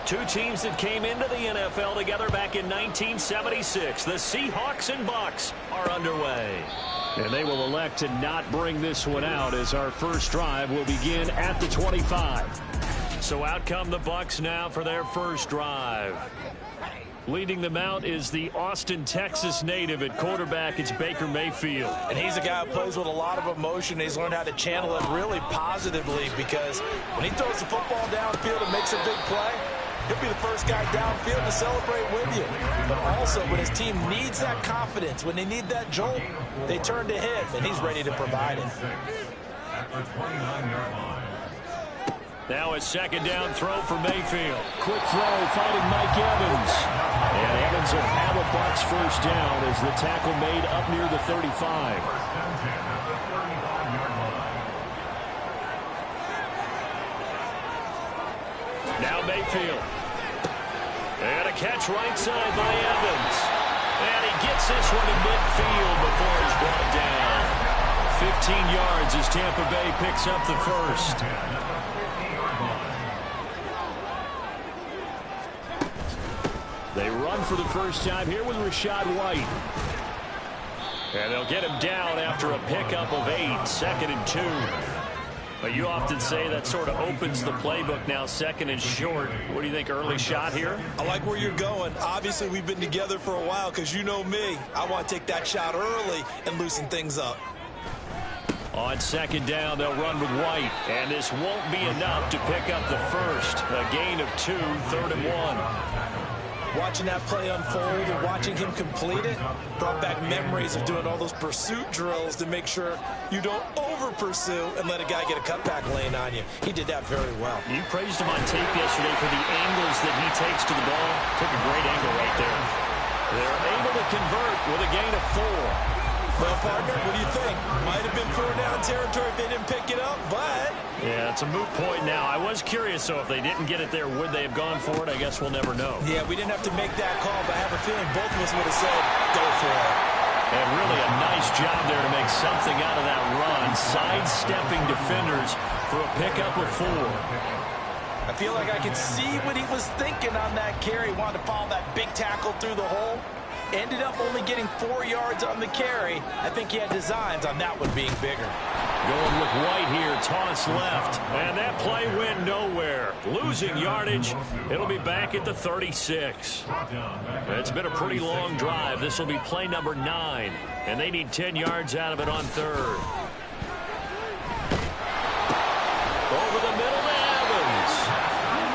Two teams that came into the NFL together back in 1976. The Seahawks and Bucs are underway. And they will elect to not bring this one out as our first drive will begin at the 25. So out come the Bucs now for their first drive. Leading them out is the Austin, Texas native at quarterback. It's Baker Mayfield. And he's a guy who plays with a lot of emotion. He's learned how to channel it really positively because when he throws the football downfield and makes a big play, he'll be the first guy downfield to celebrate with you. But also, when his team needs that confidence, when they need that jolt, they turn to him, and he's ready to provide it. Now a second down throw for Mayfield. Quick throw, fighting Mike Evans. And Evans will have a Bucs first down as the tackle made up near the 35. Now Mayfield. And a catch right side by Evans. And he gets this one in midfield before he's brought down. 15 yards as Tampa Bay picks up the first. They run for the first time here with Rachaad White. And they'll get him down after a pickup of 8, 2nd and 2. But you often say that sort of opens the playbook now, 2nd and short. What do you think, early shot here? I like where you're going. Obviously, we've been together for a while because you know me. I want to take that shot early and loosen things up. On second down, they'll run with White. And this won't be enough to pick up the first. A gain of 2, 3rd and 1. Watching that play unfold and watching him complete it brought back memories of doing all those pursuit drills to make sure you don't over-pursue and let a guy get a cutback lane on you. He did that very well. You praised him on tape yesterday for the angles that he takes to the ball. Took a great angle right there. They're able to convert with a gain of 4. Well, partner, what do you think? Might have been 4-down territory if they didn't pick it up, but... Yeah, it's a moot point now. I was curious, so if they didn't get it there, would they have gone for it? I guess we'll never know. Yeah, we didn't have to make that call, but I have a feeling both of us would have said, go for it. And really a nice job there to make something out of that run. Sidestepping defenders for a pickup of 4. I feel like I could see what he was thinking on that carry. Wanted to follow that big tackle through the hole. Ended up only getting 4 yards on the carry. I think he had designs on that one being bigger. Going with White here, toss left. And that play went nowhere. Losing yardage. It'll be back at the 36. It's been a pretty long drive. This will be play number 9. And they need 10 yards out of it on 3rd. Over the middle to Evans.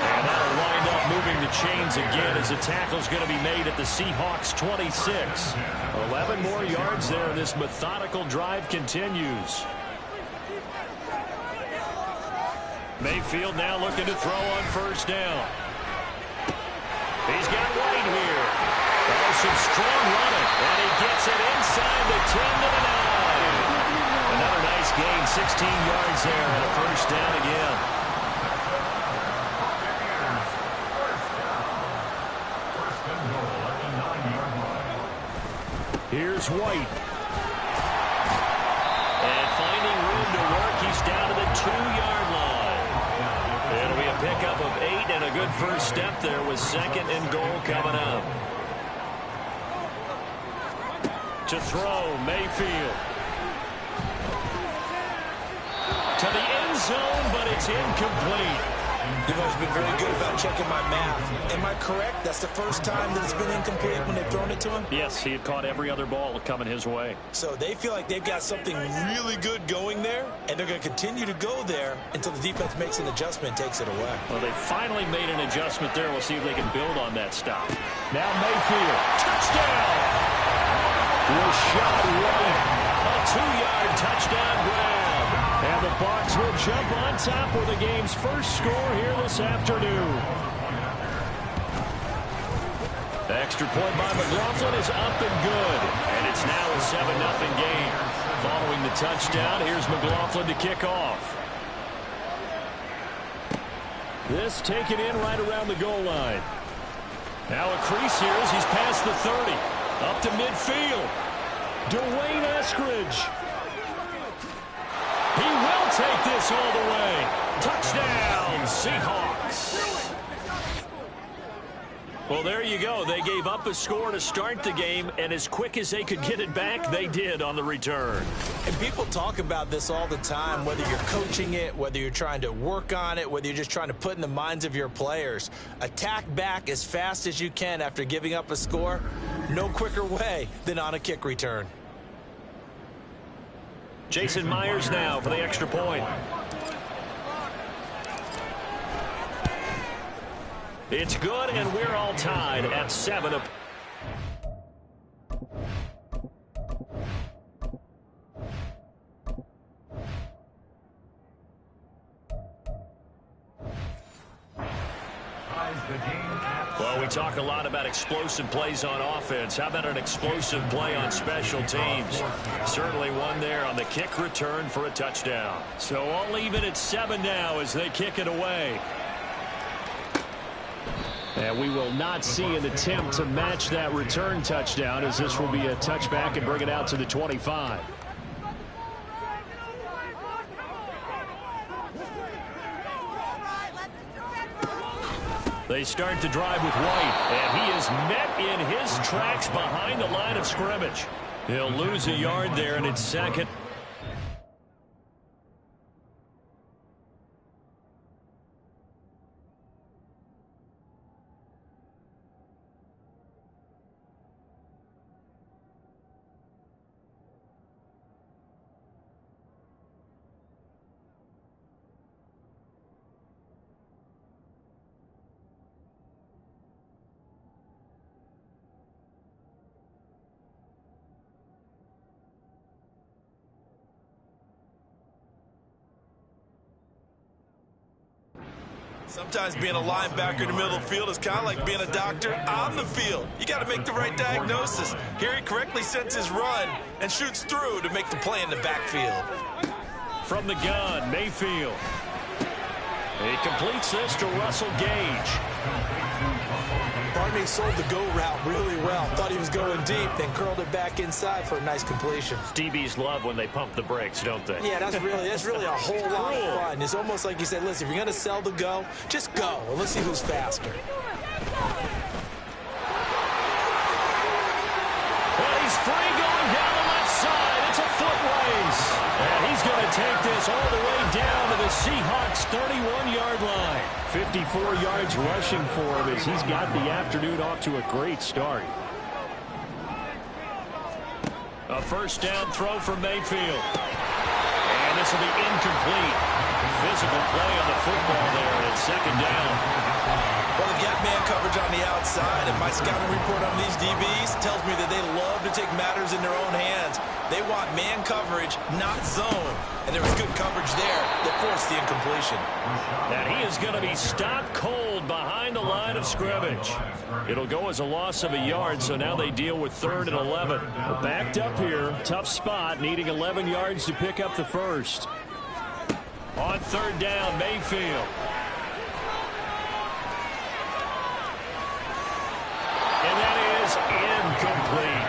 And that'll wind up moving the chains again as the tackle's going to be made at the Seahawks 26. 11 more yards there, and this methodical drive continues. Mayfield now looking to throw on first down. He's got White here. Oh, some strong running, and he gets it inside the 10 to the 9. Another nice gain, 16 yards there, and a first down again. Here's White. And finding room to work, he's down to the 2-yard line. It'll be a pickup of 8 and a good first step there with 2nd and goal coming up. To throw, Mayfield. To the end zone, but it's incomplete. You've always been very good about checking my math. Am I correct? That's the first time that it's been incomplete when they've thrown it to him? Yes, he had caught every other ball coming his way. So they feel like they've got something really good going there, and they're going to continue to go there until the defense makes an adjustment and takes it away. Well, they finally made an adjustment there. We'll see if they can build on that stop. Now Mayfield. Touchdown! Rachaad White. A 2-yard touchdown grab. And the Bucs will jump on top with the game's first score here this afternoon. The extra point by McLaughlin is up and good. And it's now a 7-0 game. Following the touchdown, here's McLaughlin to kick off. This taken in right around the goal line. Now a crease here as he's past the 30. Up to midfield. Dwayne Eskridge. He will take this all the way. Touchdown, Seahawks. Well, there you go. They gave up a score to start the game, and as quick as they could get it back, they did on the return. And people talk about this all the time, whether you're coaching it, whether you're trying to work on it, whether you're just trying to put in the minds of your players. Attack back as fast as you can after giving up a score. No quicker way than on a kick return. Jason Myers now for the extra point. It's good, and we're all tied at 7. Well, we talk a lot about explosive plays on offense. How about an explosive play on special teams? Certainly one there on the kick return for a touchdown. So all even at 7 now as they kick it away. And we will not see an attempt to match that return touchdown, as this will be a touchback and bring it out to the 25. They start to drive with White, and he is met in his tracks behind the line of scrimmage. He'll lose a yard there, and it's second. Sometimes being a linebacker in the middle of the field is kind of like being a doctor on the field. You got to make the right diagnosis. Here he correctly sends his run and shoots through to make the play in the backfield. From the gun, Mayfield. He completes this to Russell Gage. Barney sold the go route really well. Thought he was going deep, then curled it back inside for a nice completion. DBs love when they pump the brakes, don't they? Yeah, that's really a whole lot of fun. It's almost like you said, listen, if you're going to sell the go, just go. And let's see who's faster. Well, he's free going down the left side. It's a foot race. And he's going to take this all the way down to the Seahawks' 31-yard line. 54 yards rushing for him as he's got the afternoon off to a great start. A first down throw for Mayfield. And this will be incomplete. Physical play on the football there, and it's second down. Well, they've got man coverage on the outside, and my scouting report on these DBs tells me that they love to take matters in their own hands. They want man coverage, not zone. And there was good coverage there that forced the incompletion. And he is going to be stopped cold behind the line of scrimmage. It'll go as a loss of a yard, so now they deal with 3rd and 11. Backed up here, tough spot, needing 11 yards to pick up the first. On 3rd down, Mayfield. And that is incomplete.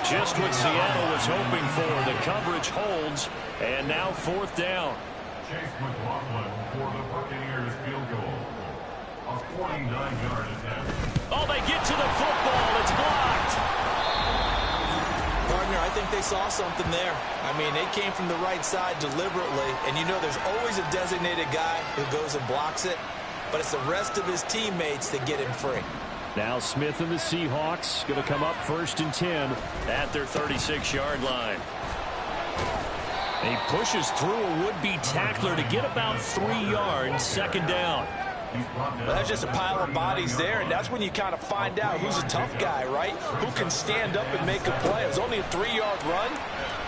Just what Seattle was hoping for. The coverage holds, and now 4th down. Chase McLaughlin for the Buccaneers field goal. A 49-yard attempt. Oh, they get to the football. It's blocked. Gardner, I think they saw something there. I mean, they came from the right side deliberately, and you know there's always a designated guy who goes and blocks it, but it's the rest of his teammates that get him free. Now Smith and the Seahawks going to come up 1st and 10 at their 36-yard line. He pushes through a would-be tackler to get about 3 yards, 2nd down. Well, that's just a pile of bodies there, and that's when you kind of find out who's a tough guy, right? Who can stand up and make a play. It was only a 3-yard run,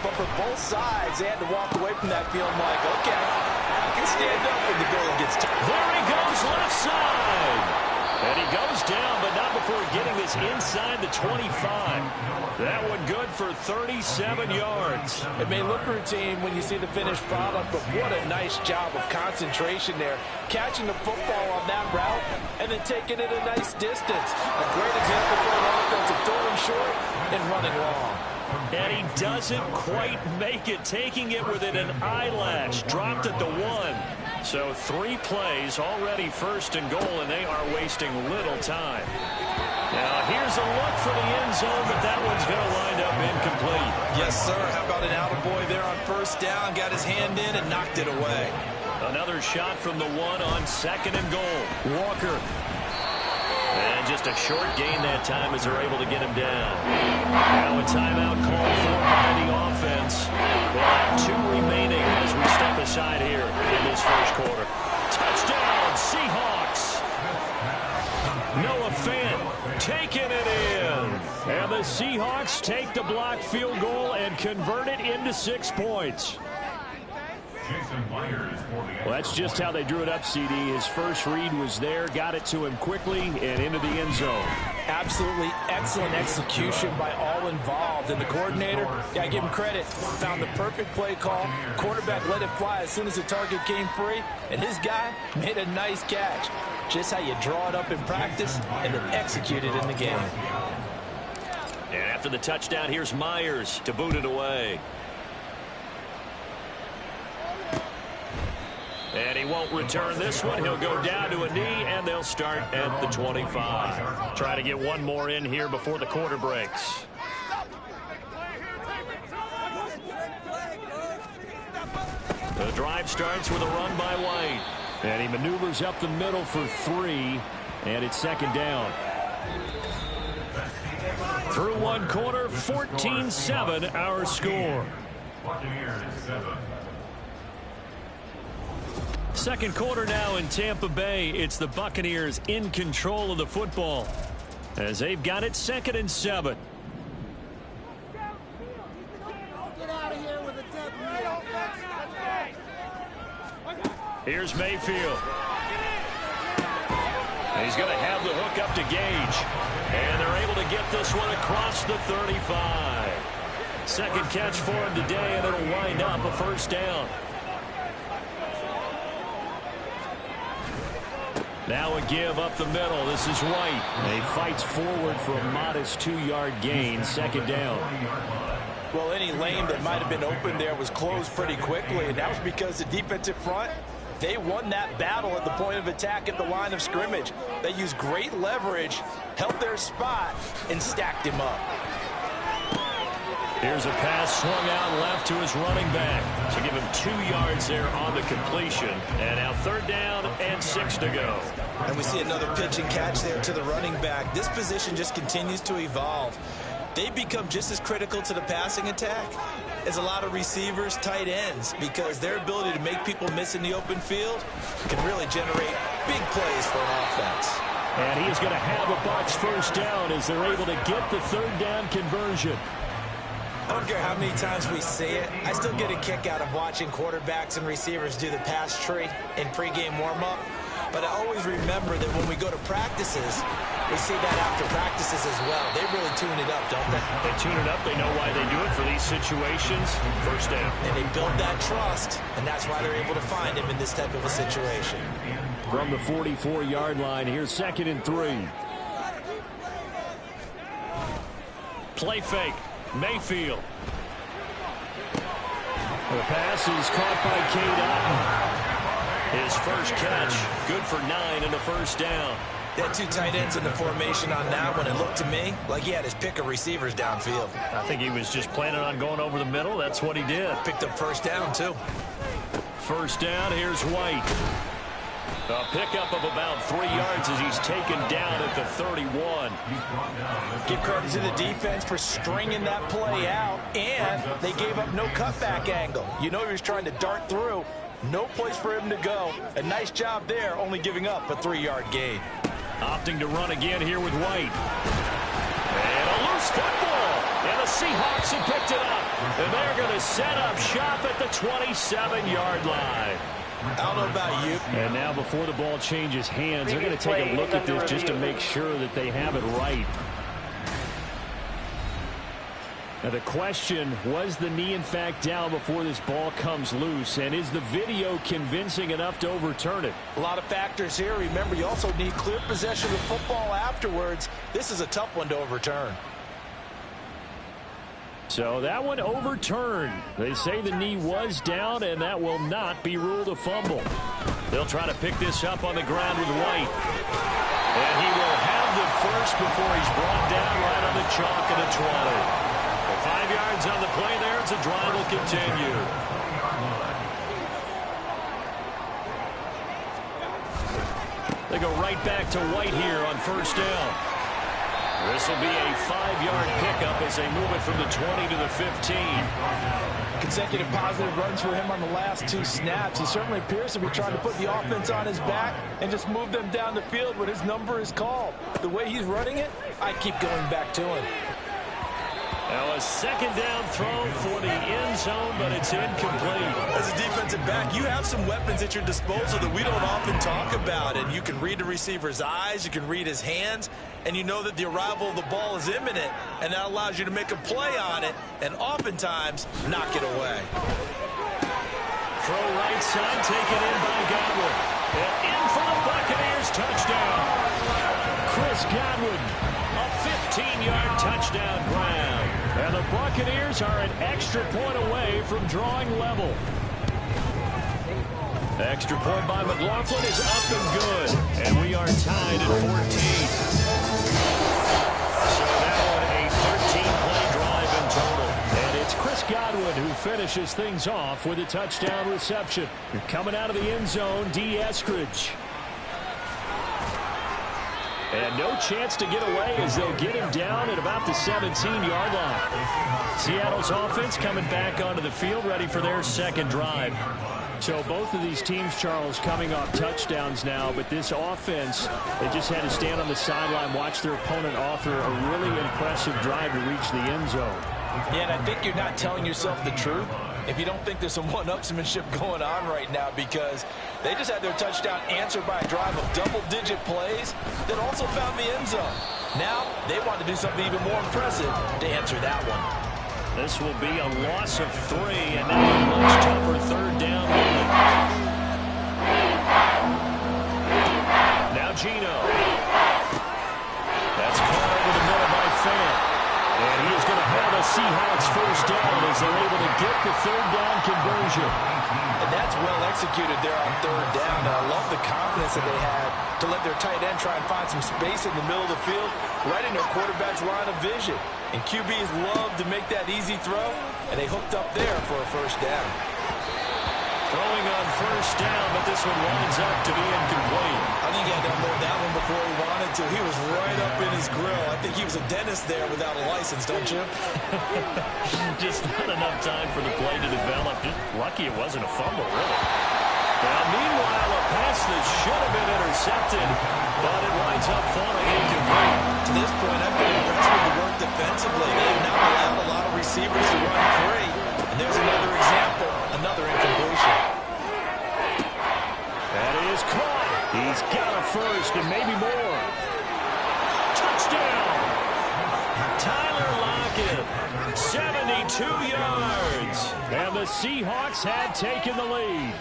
but for both sides, they had to walk away from that feeling like, okay, I can stand up when the going gets tough. There he goes, left side. And he goes down, but not before getting this inside the 25. That one good for 37 yards. It may look routine when you see the finished product, but what a nice job of concentration there. Catching the football on that route and then taking it a nice distance. A great example for an offense of throwing short and running long. And he doesn't quite make it, taking it within an eyelash. Dropped at the 1. So 3 plays, already first and goal, and they are wasting little time. Now here's a look for the end zone, but that one's going to wind up incomplete. Yes, sir. How about an attaboy there on first down? Got his hand in and knocked it away. Another shot from the 1 on second and goal. Walker. And just a short gain that time as they're able to get him down. Now a timeout called for by the offense. We'll have 2 remaining as we step aside here in this first quarter. Touchdown, Seahawks. Noah Fant taking it in. And the Seahawks take the blocked field goal and convert it into 6 points. Well, that's just how they drew it up, CD. His first read was there, got it to him quickly, and into the end zone. Absolutely excellent execution by all involved. And the coordinator, got to give him credit, found the perfect play call. Quarterback let it fly as soon as the target came free, and his guy made a nice catch. Just how you draw it up in practice and then execute it in the game. And after the touchdown, here's Myers to boot it away. And he won't return this one. He'll go down to a knee, and they'll start at the 25. Try to get one more in here before the quarter breaks. The drive starts with a run by White. And he maneuvers up the middle for 3, and it's second down. Through one quarter, 14-7 our score. Buccaneers 7. Second quarter now in Tampa Bay. It's the Buccaneers in control of the football as they've got it 2nd and 7. Here's Mayfield. He's going to have the hook up to Gage. And they're able to get this one across the 35. Second catch for him today, and it'll wind up a first down. Now a give up the middle. This is White. He fights forward for a modest 2-yard gain. Second down. Well, any lane that might have been open there was closed pretty quickly, and that was because the defensive front, they won that battle at the point of attack at the line of scrimmage. They used great leverage, held their spot, and stacked him up. Here's a pass swung out left to his running back to give him 2 yards there on the completion. And now 3rd down and 6 to go. And we see another pitch and catch there to the running back. This position just continues to evolve. They become just as critical to the passing attack as a lot of receivers, tight ends, because their ability to make people miss in the open field can really generate big plays for an offense. And he is going to have a Bucs first down as they're able to get the 3rd down conversion. I don't care how many times we see it. I still get a kick out of watching quarterbacks and receivers do the pass tree in pregame warm-up. But I always remember that when we go to practices, we see that after practices as well. They really tune it up, don't they? They tune it up. They know why they do it for these situations. First down. And they build that trust, and that's why they're able to find him in this type of a situation. From the 44-yard line, here's 2nd and 3. Play fake. Mayfield. The pass is caught by Cade Otton. His first catch, good for 9 and a first down. They had 2 tight ends in the formation on that one. It looked to me like he had his pick of receivers downfield. I think he was just planning on going over the middle. That's what he did. Picked up first down, too. First down, here's White. A pickup of about 3 yards as he's taken down at the 31. Give credit to the defense for stringing that play out, and they gave up no cutback angle. You know he was trying to dart through. No place for him to go. A nice job there, only giving up a 3-yard gain. Opting to run again here with White. And a loose football. And the Seahawks have picked it up. And they're going to set up shop at the 27-yard line. I don't know about you. And now before the ball changes hands, they're going to take a look at this just to make sure that they have it right. Now the question, was the knee in fact down before this ball comes loose? And is the video convincing enough to overturn it? A lot of factors here. Remember, you also need clear possession of the football afterwards. This is a tough one to overturn. So that one overturned. They say the knee was down, and that will not be ruled a fumble. They'll try to pick this up on the ground with White. And he will have the first before he's brought down right on the chalk at the 20. Well, 5 yards on the play there as the drive will continue. They go right back to White here on first down. This will be a 5-yard pickup as they move it from the 20 to the 15. Consecutive positive runs for him on the last 2 snaps. He certainly appears to be trying to put the offense on his back and just move them down the field when his number is called. The way he's running it, I keep going back to him. Now a second down throw for the end zone, but it's incomplete. As a defensive back, you have some weapons at your disposal that we don't often talk about. And you can read the receiver's eyes, you can read his hands, and you know that the arrival of the ball is imminent, and that allows you to make a play on it and oftentimes knock it away. Throw right side, taken in by Godwin. And in for the Buccaneers, touchdown. Chris Godwin, a 15-yard touchdown grab. And the Buccaneers are an extra point away from drawing level. Extra point by McLaughlin is up and good. And we are tied at 14. So now a 13-play drive in total. And it's Chris Godwin who finishes things off with a touchdown reception. Coming out of the end zone, D. Eskridge. And no chance to get away as they'll get him down at about the 17-yard line. Seattle's offense coming back onto the field, ready for their second drive. So both of these teams, Charles, coming off touchdowns now, but this offense, they just had to stand on the sideline, watch their opponent author a really impressive drive to reach the end zone. Yeah, and I think you're not telling yourself the truth if you don't think there's some one-upsmanship going on right now, because they just had their touchdown answered by a drive of double-digit plays that also found the end zone. Now they want to do something even more impressive to answer that one. This will be a loss of 3, and now a much tougher third down. Now Gino. That's caught over the middle by Fant. And he is going to have a Seahawks first down as they're able to get the third down conversion. And that's well executed there on third down. And I love the confidence that they had to let their tight end try and find some space in the middle of the field, right in their quarterback's line of vision. And QBs love to make that easy throw, and they hooked up there for a first down. Throwing on first down, but this one winds up to be incomplete. I think he had to unload that one before he wanted to. He was right up in his grill. I think he was a dentist there without a license, don't you? Just not enough time for the play to develop. Just lucky it wasn't a fumble, really. Now, meanwhile, a pass that should have been intercepted, but it winds up falling incomplete. To this point, I've been impressed with the work defensively. They have now allowed a lot of receivers to run free. And there's another example, another incompletion. That is caught. He's got a first and maybe more. Touchdown! Tyler Lockett, 72 yards. And the Seahawks had taken the lead.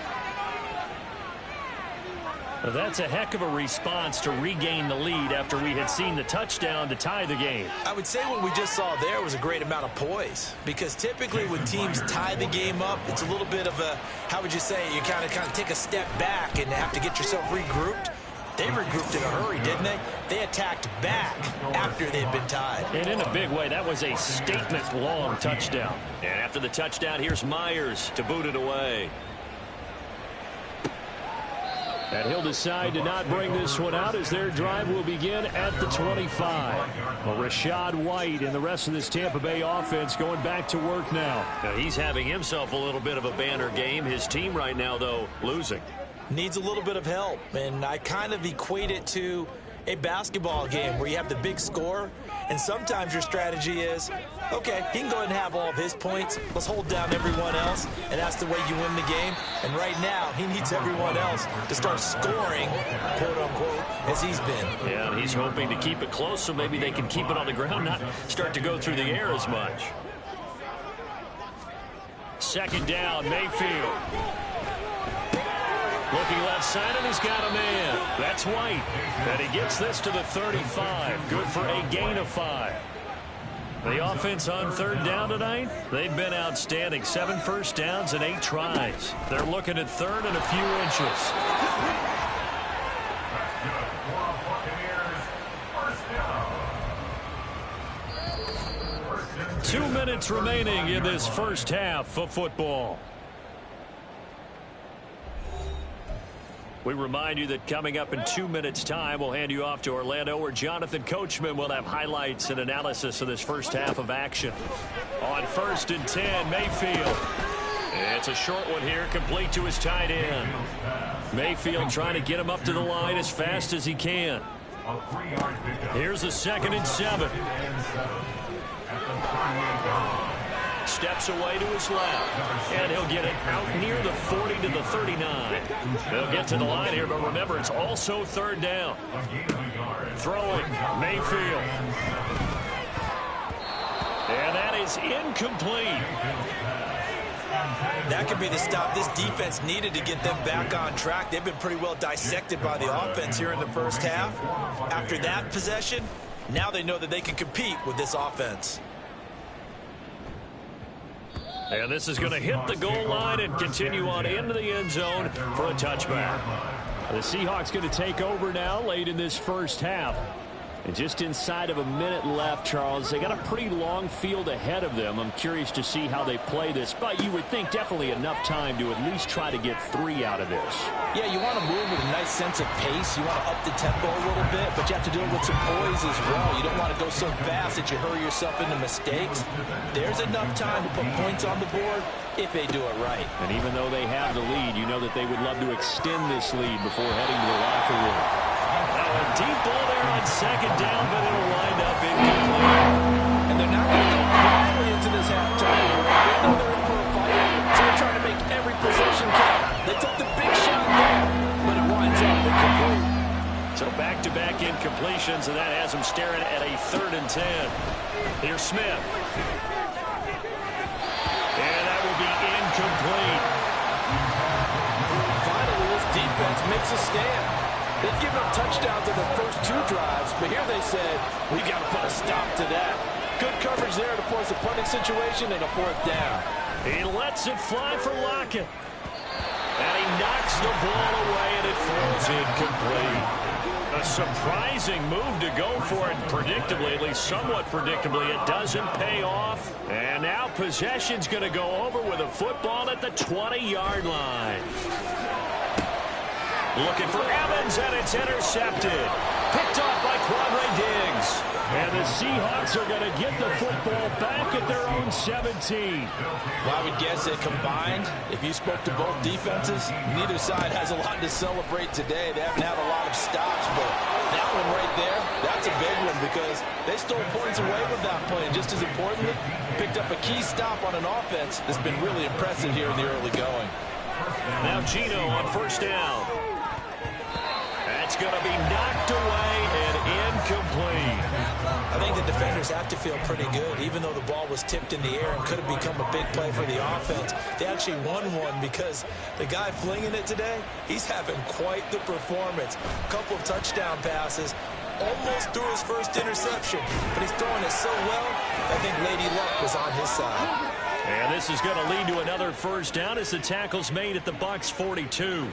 Well, that's a heck of a response to regain the lead after we had seen the touchdown to tie the game. I would say what we just saw there was a great amount of poise, because typically when teams tie the game up, it's a little bit of a, how would you say, you kind of take a step back and have to get yourself regrouped. They regrouped in a hurry, didn't they? They attacked back after they'd been tied. And in a big way, that was a statement-long touchdown. And after the touchdown, here's Myers to boot it away. And he'll decide to not bring this one out as their drive will begin at the 25. Well, Rachaad White and the rest of this Tampa Bay offense going back to work now. Now he's having himself a little bit of a banner game. His team right now, though, losing. Needs a little bit of help, and I kind of equate it to a basketball game where you have the big score, and sometimes your strategy is, okay, he can go ahead and have all of his points. Let's hold down everyone else, and that's the way you win the game. And right now, he needs everyone else to start scoring, quote-unquote, as he's been. Yeah, and he's hoping to keep it close so maybe they can keep it on the ground, not start to go through the air as much. Second down, Mayfield. Looking left side, and he's got a man. That's White. And he gets this to the 35. Good for a gain of 5. The offense on third down tonight, they've been outstanding. 7 first downs and 8 tries. They're looking at third and a few inches. 2 minutes remaining in this first half of football. We remind you that coming up in 2 minutes' time, we'll hand you off to Orlando, where Jonathan Coachman will have highlights and analysis of this first half of action. On 1st and 10, Mayfield. It's a short one here, complete to his tight end. Mayfield trying to get him up to the line as fast as he can. Here's a 2nd and 7. Steps away to his left, and he'll get it out near the 40 to the 39. They'll get to the line here, but remember, it's also third down. Throwing, Mayfield. And that is incomplete. That could be the stop this defense needed to get them back on track. They've been pretty well dissected by the offense here in the first half. After that possession, now they know that they can compete with this offense. And this is going to hit the goal line and continue on into the end zone for a touchback. The Seahawks going to take over now late in this first half. And just inside of a minute left, Charles, they got a pretty long field ahead of them. I'm curious to see how they play this, but you would think definitely enough time to at least try to get 3 out of this. Yeah, you want to move with a nice sense of pace. You want to up the tempo a little bit, but you have to do it with some poise as well. You don't want to go so fast that you hurry yourself into mistakes. There's enough time to put points on the board if they do it right. And even though they have the lead, you know that they would love to extend this lead before heading to the locker room. Now a deep ball there on 2nd down, but it'll wind up incomplete. And they're not going to go quietly into this halftime. They know they're in for a fight, so they're trying to make every possession count. They took the big shot there, but it winds up incomplete. So back-to-back incompletions, and that has them staring at a 3rd and 10. Here's Smith. And that will be incomplete. Finally, this defense makes a stand. They've given up touchdowns in their first 2 drives, but here they said, we got to put a stop to that. Good coverage there to force a punting situation and a 4th down. He lets it fly for Lockett. And he knocks the ball away, and it falls incomplete. A surprising move to go for it predictably, at least somewhat predictably. It doesn't pay off. And now possession's going to go over with a football at the 20-yard line. Looking for Evans, and it's intercepted. Picked off by Quandre Diggs. And the Seahawks are going to get the football back at their own 17. Well, I would guess that combined, if you spoke to both defenses, neither side has a lot to celebrate today. They haven't had a lot of stops, but that one right there, that's a big one because they stole points away with that play. And just as importantly, picked up a key stop on an offense that's been really impressive here in the early going. Now Geno on 1st down. That's going to be knocked away and incomplete. I think the defenders have to feel pretty good, even though the ball was tipped in the air and could have become a big play for the offense. They actually won one because the guy flinging it today, he's having quite the performance. A couple of touchdown passes, almost threw his first interception, but he's throwing it so well, I think Lady Luck was on his side. And this is going to lead to another 1st down as the tackle's made at the Bucs 42.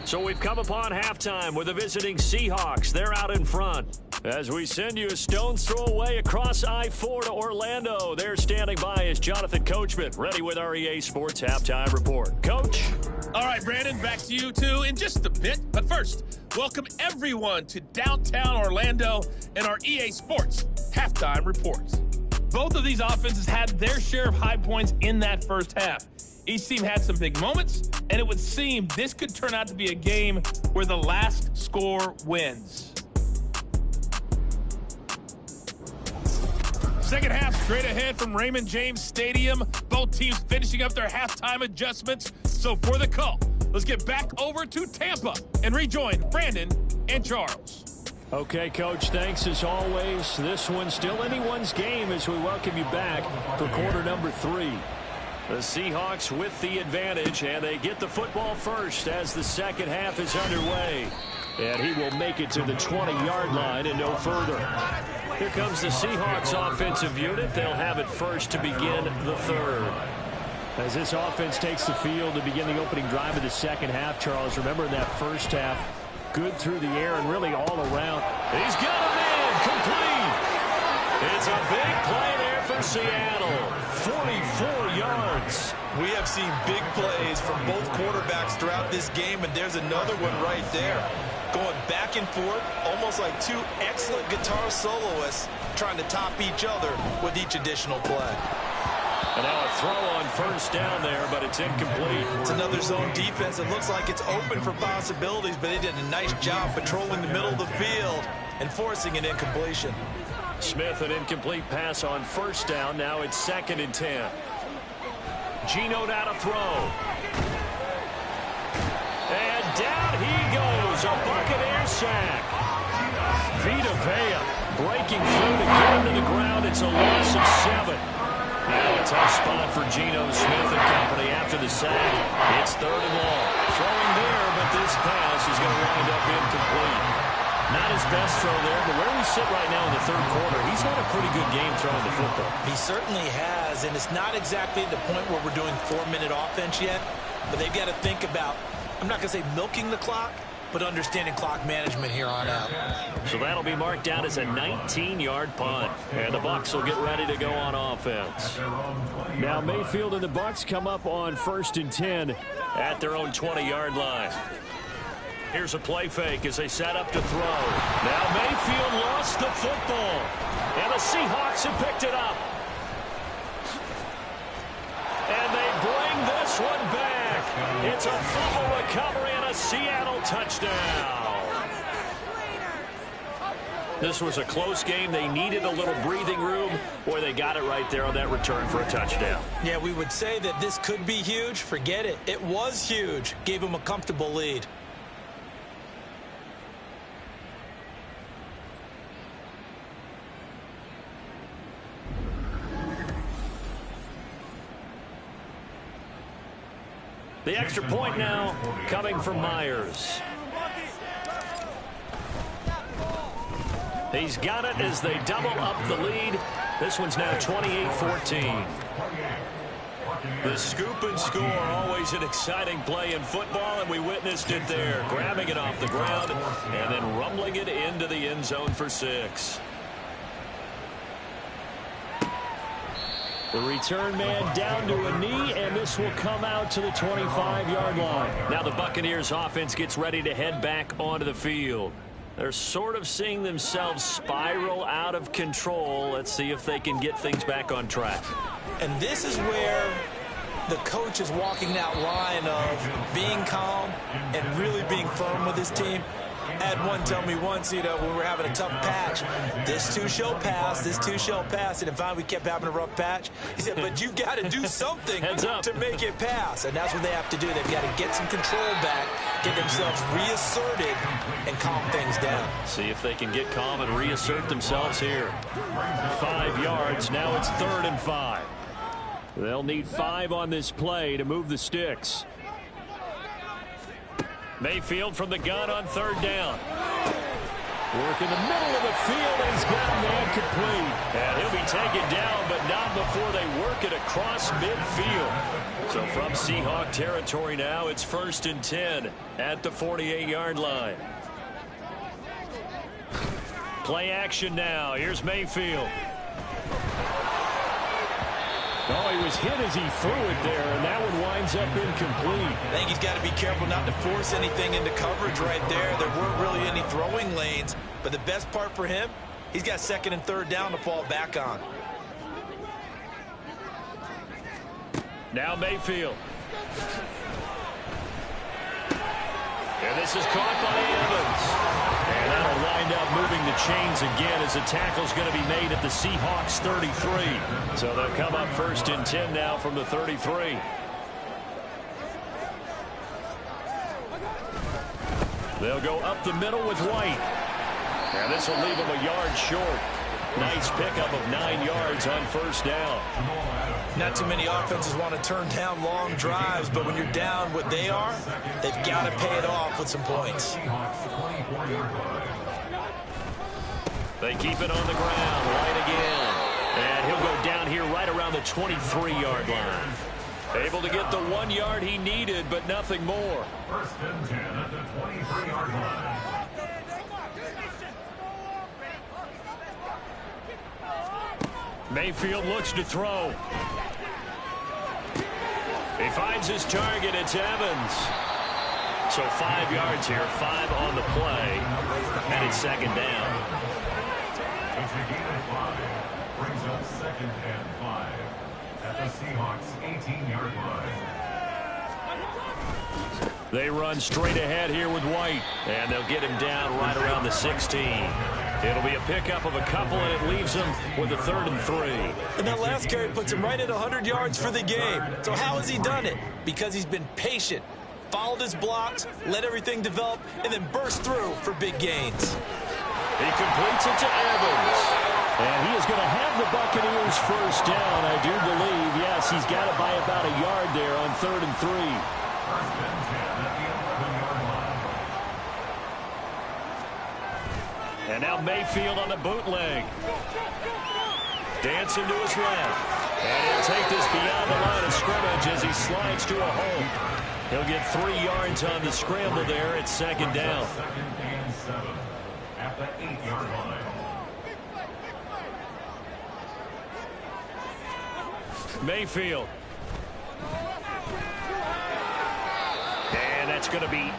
So we've come upon halftime with the visiting Seahawks. They're out in front. As we send you a stone's throw away across I-4 to Orlando. They're standing by as Jonathan Coachman, ready with our EA Sports Halftime Report. Coach? All right, Brandon, back to you two in just a bit. But first, welcome everyone to downtown Orlando and our EA Sports Halftime Report. Both of these offenses had their share of high points in that first half. Each team had some big moments, and it would seem this could turn out to be a game where the last score wins. Second half straight ahead from Raymond James Stadium. Both teams finishing up their halftime adjustments. So for the call, let's get back over to Tampa and rejoin Brandon and Charles. Okay, Coach, thanks as always. This one's still anyone's game as we welcome you back for quarter number 3. The Seahawks with the advantage, and they get the football first as the second half is underway. And he will make it to the 20-yard line and no further. Here comes the Seahawks offensive unit. They'll have it first to begin the third. As this offense takes the field to begin the opening drive of the second half, Charles, remember in that first half, good through the air and really all around. He's got him in, complete. It's a big play there for Seattle. 44 yards. We have seen big plays from both quarterbacks throughout this game, and there's another one right there. Going back and forth, almost like two excellent guitar soloists trying to top each other with each additional play. And now a throw on first down there, but it's incomplete. It's another zone defense. It looks like it's open for possibilities, but they did a nice job patrolling the middle of the field and forcing an incompletion. Smith, an incomplete pass on first down. Now it's 2nd and 10. Geno now to throw. And down he goes. A Buccaneer sack. Vita Vea breaking through to get him to the ground. It's a loss of 7. Now a tough spot for Geno Smith and company after the sack. It's 3rd and long. Throwing there, but this pass is going to wind up incomplete. Not his best throw there, but where we sit right now in the 3rd quarter, he's had a pretty good game throwing the football. He certainly has, and it's not exactly the point where we're doing 4-minute offense yet, but they've got to think about, I'm not going to say milking the clock, but understanding clock management here on out. So that'll be marked down as a 19-yard punt. And the Bucs will get ready to go on offense. Now Mayfield and the Bucs come up on 1st and 10 at their own 20-yard line. Here's a play fake as they set up to throw. Now Mayfield lost the football. And the Seahawks have picked it up. And they bring this one back. It's a fumble recovery and a Seattle touchdown. This was a close game. They needed a little breathing room. Boy, they got it right there on that return for a touchdown. Yeah, we would say that this could be huge. Forget it. It was huge. Gave them a comfortable lead. The extra point now coming from Myers. He's got it as they double up the lead. This one's now 28-14. The scoop and score, always an exciting play in football, and we witnessed it there. Grabbing it off the ground and then rumbling it into the end zone for 6. The return man down to a knee, and this will come out to the 25-yard line. Now the Buccaneers offense gets ready to head back onto the field. They're sort of seeing themselves spiral out of control. Let's see if they can get things back on track. And this is where the coach is walking that line of being calm and really being firm with his team. I had one tell me once, when we were having a tough patch, this too shall pass, this too shall pass. And finally we kept having a rough patch. He said, but you've got to do something to make it pass. And that's what they have to do. They've got to get some control back, get themselves reasserted, and calm things down. See if they can get calm and reassert themselves here. 5 yards. Now it's 3rd and 5. They'll need 5 on this play to move the sticks. Mayfield from the gun on 3rd down. Work in the middle of the field, and he's got a man complete. And he'll be taken down, but not before they work it across midfield. So from Seahawk territory now, it's 1st and 10 at the 48-yard line. Play action now. Here's Mayfield. Oh, he was hit as he threw it there, and that one winds up incomplete. I think he's got to be careful not to force anything into coverage right there. There weren't really any throwing lanes, but the best part for him, he's got 2nd and 3rd down to fall back on. Now Mayfield. And this is caught by Evans. And that'll wind up moving the chains again as the tackle's going to be made at the Seahawks 33. So they'll come up 1st and 10 now from the 33. They'll go up the middle with White. And this will leave them a yard short. Nice pickup of 9 yards on first down. Not too many offenses want to turn down long drives, but when you're down what they are, they've got to pay it off with some points. They keep it on the ground, right again. And he'll go down here right around the 23-yard line. Able to get the 1 yard he needed, but nothing more. First and 10 at the 23-yard line. Mayfield looks to throw. He finds his target. It's Evans. So 5 yards here, 5 on the play, and it's second down. It's a gain of 5. Brings up second and 5 at the Seahawks 18-yard line. They run straight ahead here with White, and they'll get him down right around the 16. It'll be a pickup of a couple, and it leaves him with a 3rd and 3. And that last carry puts him right at 100 yards for the game. So how has he done it? Because he's been patient, followed his blocks, let everything develop, and then burst through for big gains. He completes it to Evans. And he is going to have the Buccaneers first down, I do believe. Yes, he's got it by about a yard there on 3rd and 3. First and 10 at the 11-yard line. And now Mayfield on the bootleg. Dancing to his left. And he'll take this beyond the line of scrimmage as he slides to a hole. He'll get 3 yards on the scramble there at second down. Second and 7 at the 8-yard line. Mayfield. And that's going to be...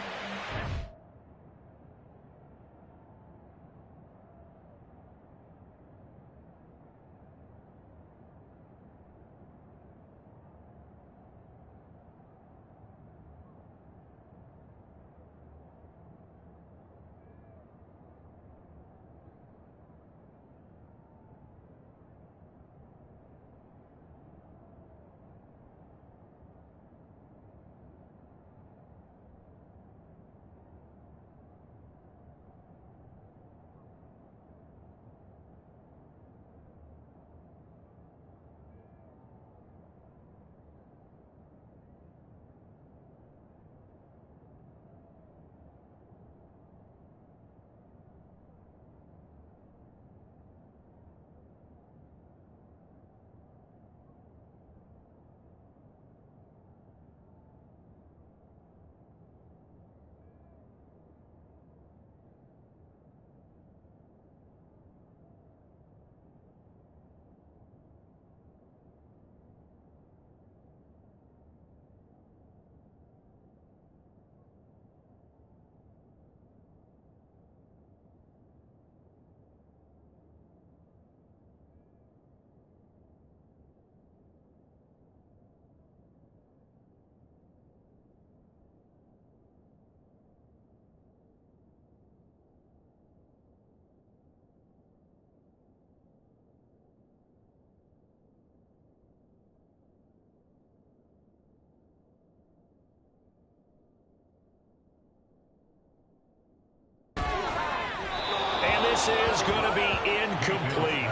Is going to be incomplete.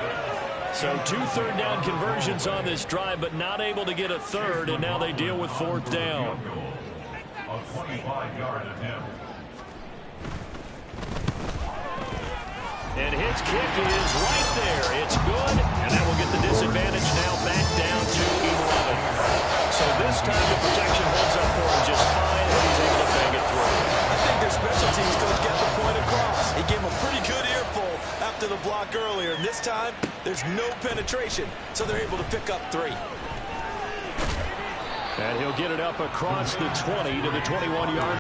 So 2 third-down conversions on this drive, but not able to get a third, and now they deal with 4th down. A 25-yard attempt. And his kick is right there. It's good, and that will get the disadvantage now back down to 11. So this time the protection holds up for him just fine, and he's able to bang it through. I think their special teams coach get the point across. He gave him a pretty good earful after the block earlier, and this time there's no penetration, so they're able to pick up 3. And he'll get it up across the 20 to the 21-yard